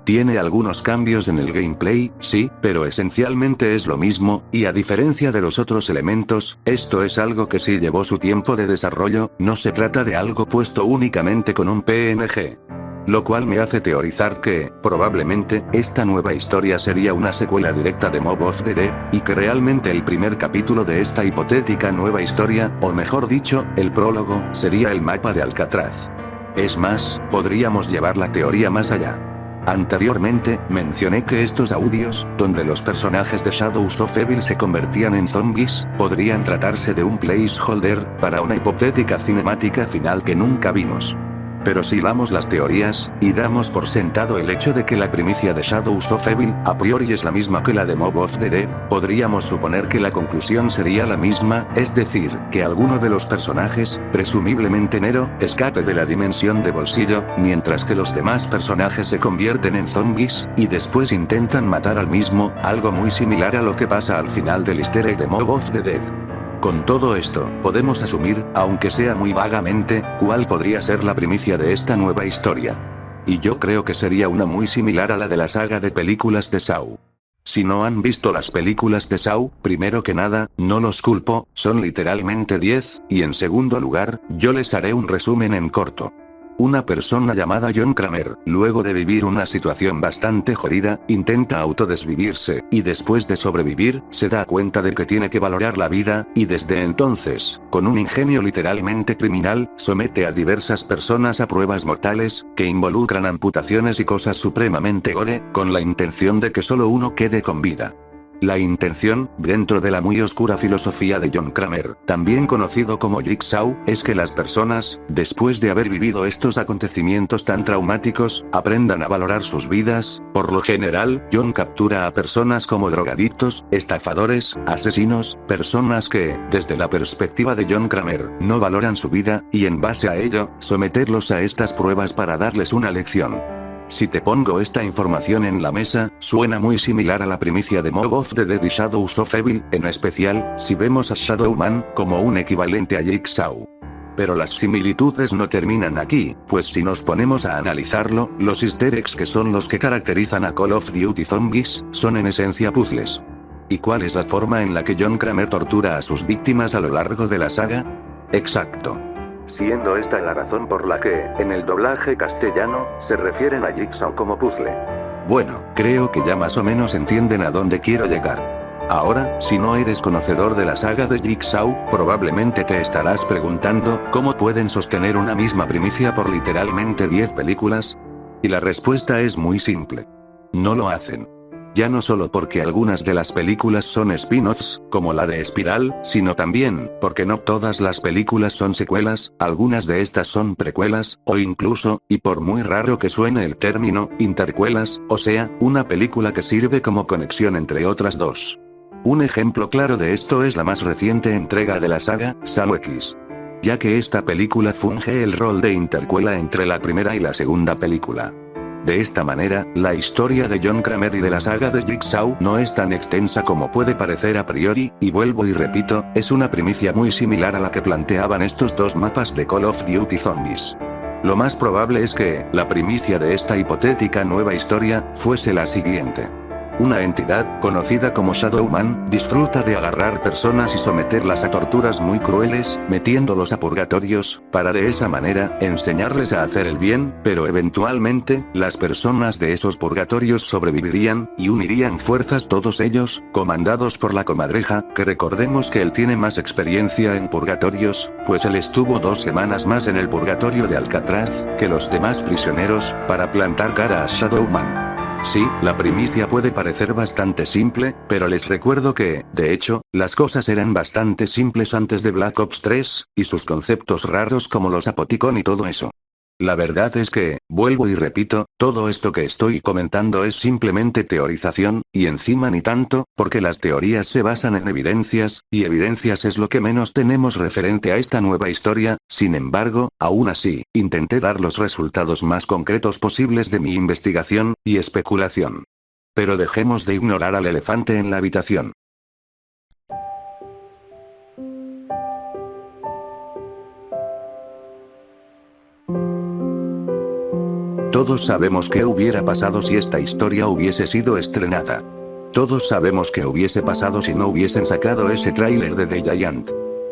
Tiene algunos cambios en el gameplay, sí, pero esencialmente es lo mismo, y a diferencia de los otros elementos, esto es algo que sí llevó su tiempo de desarrollo, no se trata de algo puesto únicamente con un PNG. Lo cual me hace teorizar que, probablemente, esta nueva historia sería una secuela directa de Mob of the Dead, y que realmente el primer capítulo de esta hipotética nueva historia, o mejor dicho, el prólogo, sería el mapa de Alcatraz. Es más, podríamos llevar la teoría más allá. Anteriormente, mencioné que estos audios, donde los personajes de Shadows of Evil se convertían en zombies, podrían tratarse de un placeholder, para una hipotética cinemática final que nunca vimos. Pero si hilamos las teorías, y damos por sentado el hecho de que la primicia de Shadows of Evil, a priori es la misma que la de Mob of the Dead, podríamos suponer que la conclusión sería la misma, es decir, que alguno de los personajes, presumiblemente Nero, escape de la dimensión de bolsillo, mientras que los demás personajes se convierten en zombies, y después intentan matar al mismo, algo muy similar a lo que pasa al final del easter egg de Mob of the Dead. Con todo esto, podemos asumir, aunque sea muy vagamente, cuál podría ser la primicia de esta nueva historia. Y yo creo que sería una muy similar a la de la saga de películas de Saw. Si no han visto las películas de Saw, primero que nada, no los culpo, son literalmente 10, y en segundo lugar, yo les haré un resumen en corto. Una persona llamada John Kramer, luego de vivir una situación bastante jodida, intenta autodesvivirse, y después de sobrevivir, se da cuenta de que tiene que valorar la vida, y desde entonces, con un ingenio literalmente criminal, somete a diversas personas a pruebas mortales, que involucran amputaciones y cosas supremamente gore, con la intención de que solo uno quede con vida. La intención, dentro de la muy oscura filosofía de John Kramer, también conocido como Jigsaw, es que las personas, después de haber vivido estos acontecimientos tan traumáticos, aprendan a valorar sus vidas. Por lo general, John captura a personas como drogadictos, estafadores, asesinos, personas que, desde la perspectiva de John Kramer, no valoran su vida, y en base a ello, someterlos a estas pruebas para darles una lección. Si te pongo esta información en la mesa, suena muy similar a la primicia de Mob of the Dead y Shadows of Evil, en especial, si vemos a Shadowman, como un equivalente a Jigsaw. Pero las similitudes no terminan aquí, pues si nos ponemos a analizarlo, los easter eggs que son los que caracterizan a Call of Duty Zombies, son en esencia puzzles. ¿Y cuál es la forma en la que John Kramer tortura a sus víctimas a lo largo de la saga? Exacto. Siendo esta la razón por la que, en el doblaje castellano, se refieren a Jigsaw como puzzle. Bueno, creo que ya más o menos entienden a dónde quiero llegar. Ahora, si no eres conocedor de la saga de Jigsaw, probablemente te estarás preguntando, ¿cómo pueden sostener una misma primicia por literalmente 10 películas? Y la respuesta es muy simple. No lo hacen. Ya no solo porque algunas de las películas son spin-offs, como la de Espiral, sino también, porque no todas las películas son secuelas, algunas de estas son precuelas, o incluso, y por muy raro que suene el término, intercuelas, o sea, una película que sirve como conexión entre otras dos. Un ejemplo claro de esto es la más reciente entrega de la saga, Saw X. Ya que esta película funge el rol de intercuela entre la primera y la segunda película. De esta manera, la historia de John Kramer y de la saga de Jigsaw no es tan extensa como puede parecer a priori, y vuelvo y repito, es una primicia muy similar a la que planteaban estos dos mapas de Call of Duty Zombies. Lo más probable es que, la primicia de esta hipotética nueva historia, fuese la siguiente. Una entidad, conocida como Shadowman, disfruta de agarrar personas y someterlas a torturas muy crueles, metiéndolos a purgatorios, para de esa manera, enseñarles a hacer el bien, pero eventualmente, las personas de esos purgatorios sobrevivirían, y unirían fuerzas todos ellos, comandados por la comadreja, que recordemos que él tiene más experiencia en purgatorios, pues él estuvo 2 semanas más en el purgatorio de Alcatraz, que los demás prisioneros, para plantar cara a Shadowman. Sí, la primicia puede parecer bastante simple, pero les recuerdo que, de hecho, las cosas eran bastante simples antes de Black Ops 3, y sus conceptos raros como los Apoticon y todo eso. La verdad es que, vuelvo y repito, todo esto que estoy comentando es simplemente teorización, y encima ni tanto, porque las teorías se basan en evidencias, y evidencias es lo que menos tenemos referente a esta nueva historia. Sin embargo, aún así, intenté dar los resultados más concretos posibles de mi investigación y especulación. Pero dejemos de ignorar al elefante en la habitación. Todos sabemos qué hubiera pasado si esta historia hubiese sido estrenada. Todos sabemos qué hubiese pasado si no hubiesen sacado ese tráiler de The Giant.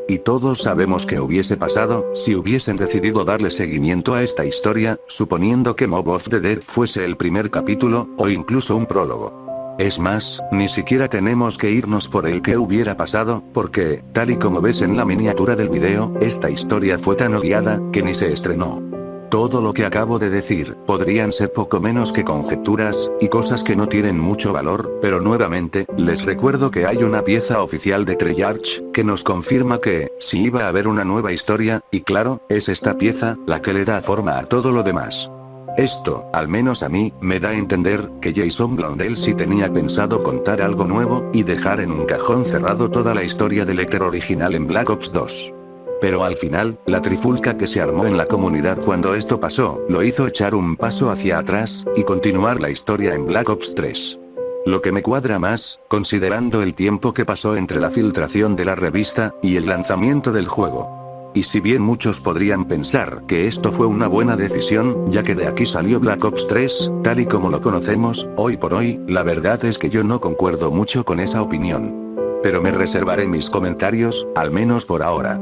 Y todos sabemos qué hubiese pasado si hubiesen decidido darle seguimiento a esta historia, suponiendo que Mob of the Dead fuese el primer capítulo, o incluso un prólogo. Es más, ni siquiera tenemos que irnos por el que hubiera pasado, porque, tal y como ves en la miniatura del video, esta historia fue tan odiada, que ni se estrenó. Todo lo que acabo de decir, podrían ser poco menos que conjeturas, y cosas que no tienen mucho valor, pero nuevamente, les recuerdo que hay una pieza oficial de Treyarch, que nos confirma que, si iba a haber una nueva historia, y claro, es esta pieza, la que le da forma a todo lo demás. Esto, al menos a mí, me da a entender, que Jason Blundell sí tenía pensado contar algo nuevo, y dejar en un cajón cerrado toda la historia del Lecter original en Black Ops 2. Pero al final, la trifulca que se armó en la comunidad cuando esto pasó, lo hizo echar un paso hacia atrás, y continuar la historia en Black Ops 3. Lo que me cuadra más, considerando el tiempo que pasó entre la filtración de la revista, y el lanzamiento del juego. Y si bien muchos podrían pensar que esto fue una buena decisión, ya que de aquí salió Black Ops 3, tal y como lo conocemos, hoy por hoy, la verdad es que yo no concuerdo mucho con esa opinión. Pero me reservaré mis comentarios, al menos por ahora.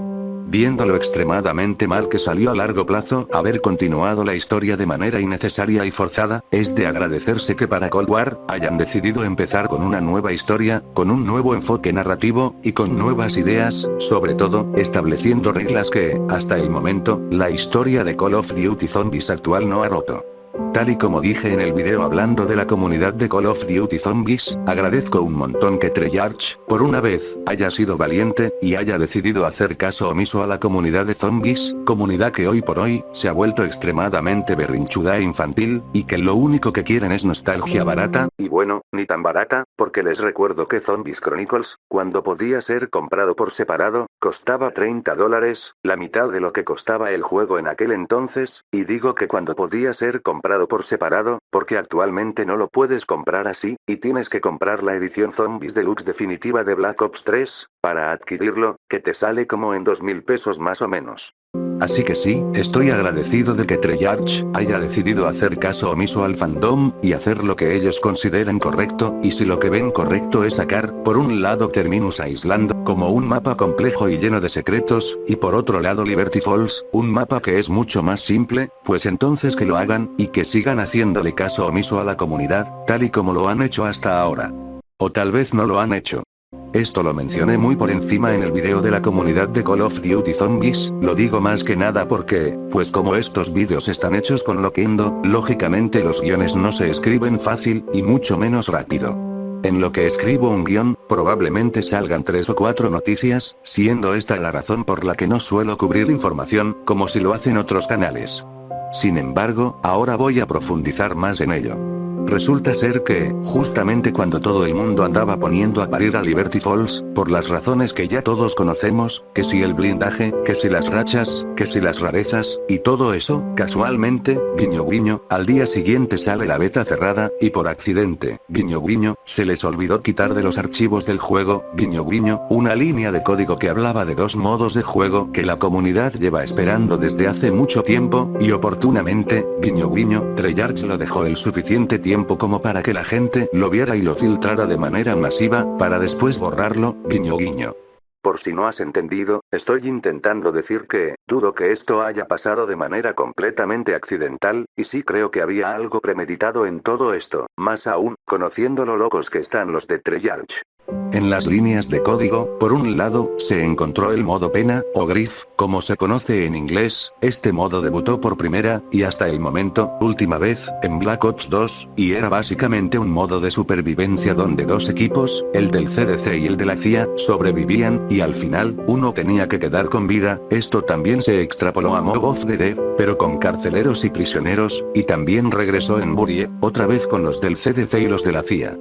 Viendo lo extremadamente mal que salió a largo plazo, haber continuado la historia de manera innecesaria y forzada, es de agradecerse que para Cold War, hayan decidido empezar con una nueva historia, con un nuevo enfoque narrativo, y con nuevas ideas, sobre todo, estableciendo reglas que, hasta el momento, la historia de Call of Duty Zombies actual no ha roto. Tal y como dije en el video hablando de la comunidad de Call of Duty Zombies, agradezco un montón que Treyarch, por una vez, haya sido valiente, y haya decidido hacer caso omiso a la comunidad de zombies, comunidad que hoy por hoy, se ha vuelto extremadamente berrinchuda e infantil, y que lo único que quieren es nostalgia barata, y bueno, ni tan barata, porque les recuerdo que Zombies Chronicles, cuando podía ser comprado por separado, costaba $30, la mitad de lo que costaba el juego en aquel entonces, y digo que cuando podía ser comprado por separado, porque actualmente no lo puedes comprar así, y tienes que comprar la edición Zombies Deluxe definitiva de Black Ops 3, para adquirirlo, que te sale como en 2.000 pesos más o menos. Así que sí, estoy agradecido de que Treyarch haya decidido hacer caso omiso al fandom, y hacer lo que ellos consideren correcto, y si lo que ven correcto es sacar, por un lado Terminus Island, como un mapa complejo y lleno de secretos, y por otro lado Liberty Falls, un mapa que es mucho más simple, pues entonces que lo hagan, y que sigan haciéndole caso omiso a la comunidad, tal y como lo han hecho hasta ahora. O tal vez no lo han hecho. Esto lo mencioné muy por encima en el video de la comunidad de Call of Duty Zombies, lo digo más que nada porque, pues como estos vídeos están hechos con Loquendo, lógicamente los guiones no se escriben fácil, y mucho menos rápido. En lo que escribo un guión, probablemente salgan 3 o 4 noticias, siendo esta la razón por la que no suelo cubrir información, como si lo hacen otros canales. Sin embargo, ahora voy a profundizar más en ello. Resulta ser que, justamente cuando todo el mundo andaba poniendo a parir a Liberty Falls, por las razones que ya todos conocemos, que si el blindaje, que si las rachas, que si las rarezas, y todo eso, casualmente, guiño guiño, al día siguiente sale la beta cerrada, y por accidente, guiño guiño, se les olvidó quitar de los archivos del juego, guiño guiño, una línea de código que hablaba de 2 modos de juego que la comunidad lleva esperando desde hace mucho tiempo, y oportunamente, guiño guiño, Treyarch lo dejó el suficiente tiempo como para que la gente lo viera y lo filtrara de manera masiva, para después borrarlo, guiño guiño. Por si no has entendido, estoy intentando decir que, dudo que esto haya pasado de manera completamente accidental, y sí creo que había algo premeditado en todo esto, más aún, conociendo lo locos que están los de Treyarch. En las líneas de código, por un lado, se encontró el modo pena, o grief, como se conoce en inglés. Este modo debutó por primera, y hasta el momento, última vez, en Black Ops 2, y era básicamente un modo de supervivencia donde 2 equipos, el del CDC y el de la CIA, sobrevivían, y al final, uno tenía que quedar con vida. Esto también se extrapoló a Mob of the Dead, pero con carceleros y prisioneros, y también regresó en Burie, otra vez con los del CDC y los de la CIA.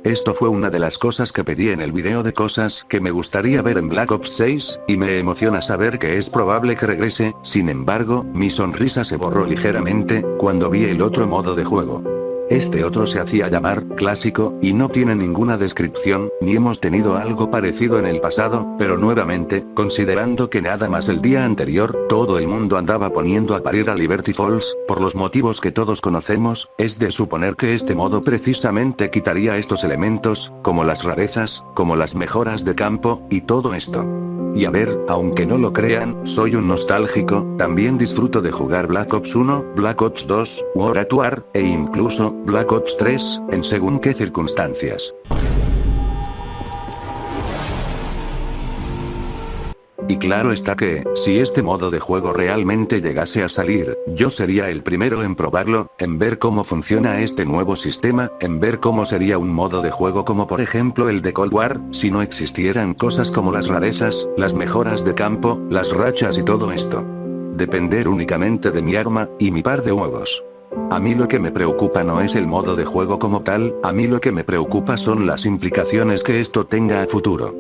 Esto fue una de las cosas que pedí en el video de cosas que me gustaría ver en Black Ops 6, y me emociona saber que es probable que regrese. Sin embargo, mi sonrisa se borró ligeramente cuando vi el otro modo de juego. Este otro se hacía llamar Clásico, y no tiene ninguna descripción, ni hemos tenido algo parecido en el pasado, pero nuevamente, considerando que nada más el día anterior, todo el mundo andaba poniendo a parir a Liberty Falls, por los motivos que todos conocemos, es de suponer que este modo precisamente quitaría estos elementos, como las rarezas, como las mejoras de campo, y todo esto. Y a ver, aunque no lo crean, soy un nostálgico, también disfruto de jugar Black Ops 1, Black Ops 2, War at War, e incluso, Black Ops 3, en según qué circunstancias. Y claro está que, si este modo de juego realmente llegase a salir, yo sería el primero en probarlo, en ver cómo funciona este nuevo sistema, en ver cómo sería un modo de juego como por ejemplo el de Cold War, si no existieran cosas como las rarezas, las mejoras de campo, las rachas y todo esto. Depender únicamente de mi arma, y mi par de huevos. A mí lo que me preocupa no es el modo de juego como tal, a mí lo que me preocupa son las implicaciones que esto tenga a futuro.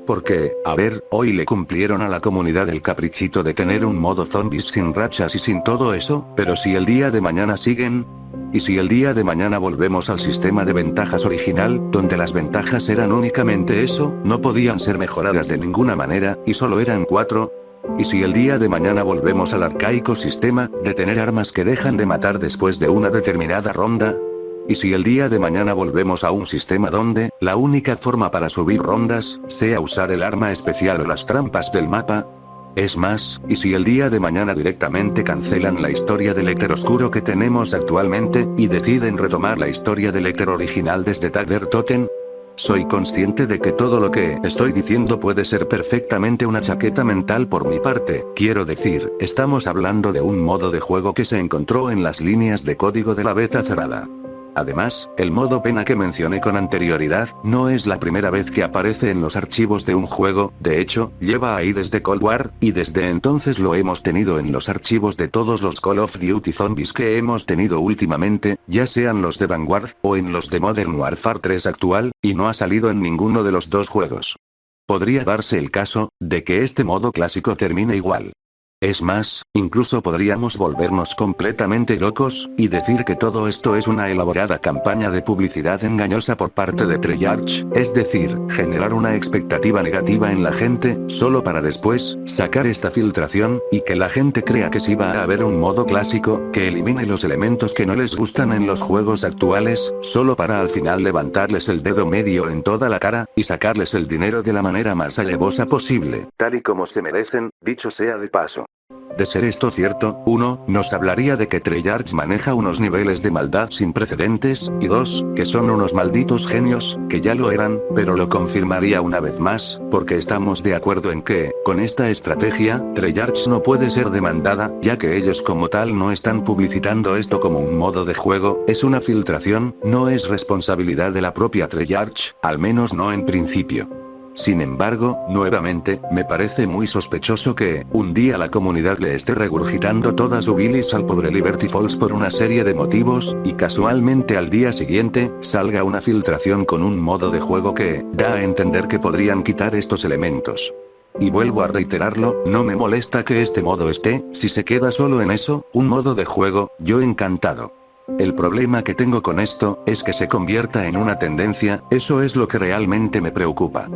Porque, a ver, hoy le cumplieron a la comunidad el caprichito de tener un modo zombies sin rachas y sin todo eso, pero si el día de mañana siguen... ¿Y si el día de mañana volvemos al sistema de ventajas original, donde las ventajas eran únicamente eso, no podían ser mejoradas de ninguna manera, y solo eran 4? ¿Y si el día de mañana volvemos al arcaico sistema, de tener armas que dejan de matar después de una determinada ronda? ¿Y si el día de mañana volvemos a un sistema donde, la única forma para subir rondas, sea usar el arma especial o las trampas del mapa? Es más, ¿y si el día de mañana directamente cancelan la historia del Lecter oscuro que tenemos actualmente, y deciden retomar la historia del Lecter original desde Tagger Totem? Soy consciente de que todo lo que estoy diciendo puede ser perfectamente una chaqueta mental por mi parte, quiero decir, estamos hablando de un modo de juego que se encontró en las líneas de código de la beta cerrada. Además, el modo pena que mencioné con anterioridad, no es la primera vez que aparece en los archivos de un juego, de hecho, lleva ahí desde Cold War, y desde entonces lo hemos tenido en los archivos de todos los Call of Duty Zombies que hemos tenido últimamente, ya sean los de Vanguard, o en los de Modern Warfare 3 actual, y no ha salido en ninguno de los dos juegos. Podría darse el caso, de que este modo clásico termine igual. Es más, incluso podríamos volvernos completamente locos, y decir que todo esto es una elaborada campaña de publicidad engañosa por parte de Treyarch, es decir, generar una expectativa negativa en la gente, solo para después, sacar esta filtración, y que la gente crea que sí va a haber un modo clásico, que elimine los elementos que no les gustan en los juegos actuales, solo para al final levantarles el dedo medio en toda la cara, y sacarles el dinero de la manera más alevosa posible, tal y como se merecen, dicho sea de paso. De ser esto cierto, 1, nos hablaría de que Treyarch maneja unos niveles de maldad sin precedentes, y 2, que son unos malditos genios, que ya lo eran, pero lo confirmaría una vez más, porque estamos de acuerdo en que, con esta estrategia, Treyarch no puede ser demandada, ya que ellos como tal no están publicitando esto como un modo de juego, es una filtración, no es responsabilidad de la propia Treyarch, al menos no en principio. Sin embargo, nuevamente, me parece muy sospechoso que, un día la comunidad le esté regurgitando toda su bilis al pobre Liberty Falls por una serie de motivos, y casualmente al día siguiente, salga una filtración con un modo de juego que, da a entender que podrían quitar estos elementos. Y vuelvo a reiterarlo, no me molesta que este modo esté, si se queda solo en eso, un modo de juego, yo encantado. El problema que tengo con esto, es que se convierta en una tendencia, eso es lo que realmente me preocupa.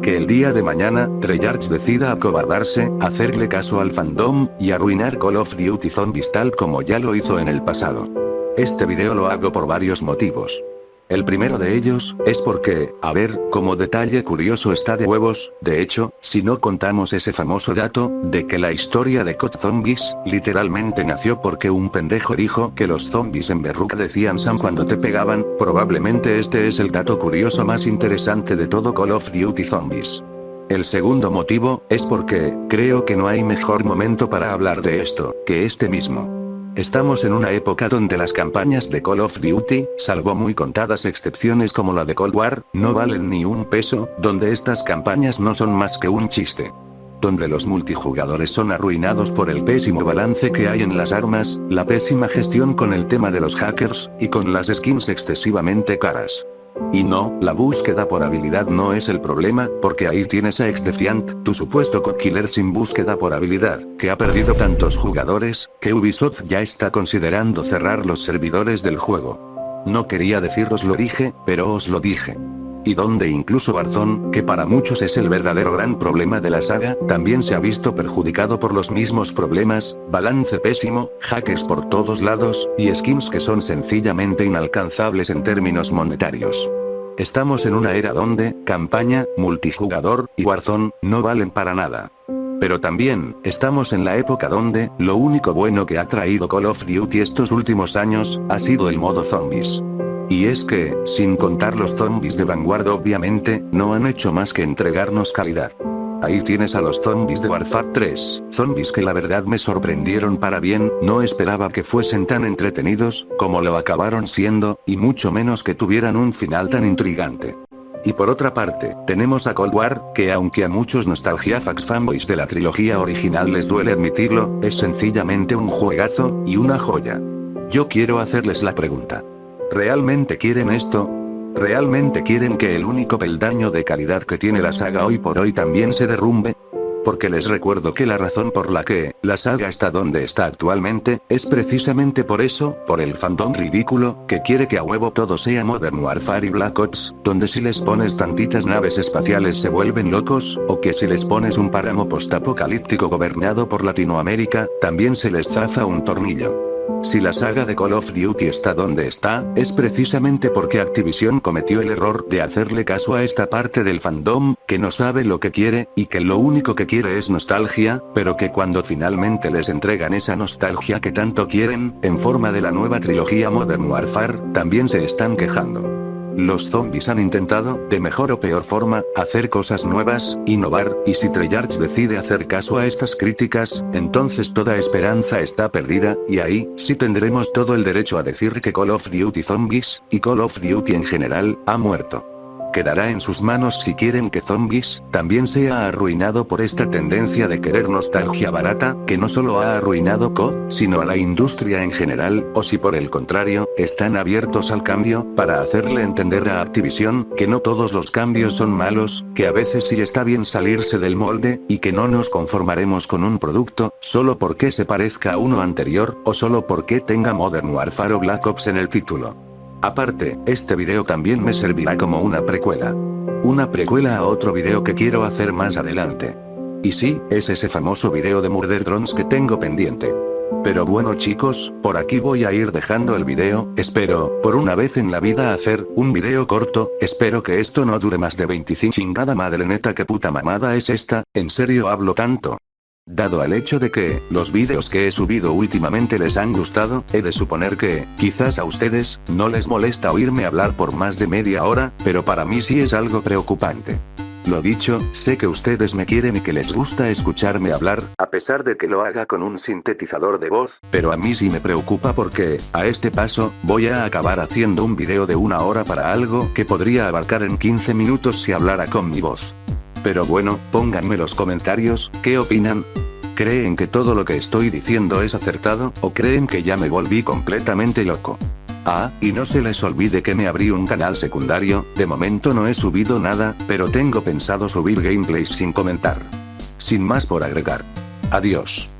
Que el día de mañana, Treyarch decida acobardarse, hacerle caso al fandom, y arruinar Call of Duty Zombies tal como ya lo hizo en el pasado. Este video lo hago por varios motivos. El primero de ellos, es porque, a ver, como detalle curioso está de huevos, de hecho, si no contamos ese famoso dato, de que la historia de COD Zombies, literalmente nació porque un pendejo dijo que los zombies en Berruca decían Sam cuando te pegaban, probablemente este es el dato curioso más interesante de todo Call of Duty Zombies. El segundo motivo, es porque, creo que no hay mejor momento para hablar de esto, que este mismo. Estamos en una época donde las campañas de Call of Duty, salvo muy contadas excepciones como la de Cold War, no valen ni un peso, donde estas campañas no son más que un chiste. Donde los multijugadores son arruinados por el pésimo balance que hay en las armas, la pésima gestión con el tema de los hackers, y con las skins excesivamente caras. Y no, la búsqueda por habilidad no es el problema, porque ahí tienes a Xdefiant, tu supuesto co-killer sin búsqueda por habilidad, que ha perdido tantos jugadores, que Ubisoft ya está considerando cerrar los servidores del juego. No quería deciros lo dije, pero os lo dije. Y donde incluso Warzone, que para muchos es el verdadero gran problema de la saga, también se ha visto perjudicado por los mismos problemas, balance pésimo, hackers por todos lados, y skins que son sencillamente inalcanzables en términos monetarios. Estamos en una era donde, campaña, multijugador, y Warzone, no valen para nada. Pero también, estamos en la época donde, lo único bueno que ha traído Call of Duty estos últimos años, ha sido el modo zombies. Y es que, sin contar los zombies de vanguardia obviamente, no han hecho más que entregarnos calidad. Ahí tienes a los zombies de Warfare 3, zombies que la verdad me sorprendieron para bien, no esperaba que fuesen tan entretenidos, como lo acabaron siendo, y mucho menos que tuvieran un final tan intrigante. Y por otra parte, tenemos a Cold War, que aunque a muchos nostalgiafax fanboys de la trilogía original les duele admitirlo, es sencillamente un juegazo, y una joya. Yo quiero hacerles la pregunta. ¿Realmente quieren esto? ¿Realmente quieren que el único peldaño de calidad que tiene la saga hoy por hoy también se derrumbe? Porque les recuerdo que la razón por la que la saga está donde está actualmente, es precisamente por eso, por el fandom ridículo, que quiere que a huevo todo sea Modern Warfare y Black Ops, donde si les pones tantitas naves espaciales se vuelven locos, o que si les pones un páramo postapocalíptico gobernado por Latinoamérica, también se les zafa un tornillo. Si la saga de Call of Duty está donde está, es precisamente porque Activision cometió el error de hacerle caso a esta parte del fandom, que no sabe lo que quiere, y que lo único que quiere es nostalgia, pero que cuando finalmente les entregan esa nostalgia que tanto quieren, en forma de la nueva trilogía Modern Warfare, también se están quejando. Los zombies han intentado, de mejor o peor forma, hacer cosas nuevas, innovar, y si Treyarch decide hacer caso a estas críticas, entonces toda esperanza está perdida, y ahí, sí tendremos todo el derecho a decir que Call of Duty Zombies, y Call of Duty en general, ha muerto. Quedará en sus manos si quieren que Zombies, también sea arruinado por esta tendencia de querer nostalgia barata, que no solo ha arruinado COD, sino a la industria en general, o si por el contrario, están abiertos al cambio, para hacerle entender a Activision, que no todos los cambios son malos, que a veces sí está bien salirse del molde, y que no nos conformaremos con un producto, solo porque se parezca a uno anterior, o solo porque tenga Modern Warfare o Black Ops en el título. Aparte, este video también me servirá como una precuela. Una precuela a otro video que quiero hacer más adelante. Y sí, es ese famoso video de Murder Drones que tengo pendiente. Pero bueno chicos, por aquí voy a ir dejando el video, espero, por una vez en la vida hacer, un video corto, espero que esto no dure más de 25. Chingada madre neta que puta mamada es esta, ¿en serio hablo tanto? Dado al hecho de que, los vídeos que he subido últimamente les han gustado, he de suponer que, quizás a ustedes, no les molesta oírme hablar por más de media hora, pero para mí sí es algo preocupante. Lo dicho, sé que ustedes me quieren y que les gusta escucharme hablar, a pesar de que lo haga con un sintetizador de voz, pero a mí sí me preocupa porque, a este paso, voy a acabar haciendo un video de 1 hora para algo que podría abarcar en 15 minutos si hablara con mi voz. Pero bueno, pónganme los comentarios, ¿qué opinan? ¿Creen que todo lo que estoy diciendo es acertado, o creen que ya me volví completamente loco? Ah, y no se les olvide que me abrí un canal secundario, de momento no he subido nada, pero tengo pensado subir gameplays sin comentar. Sin más por agregar. Adiós.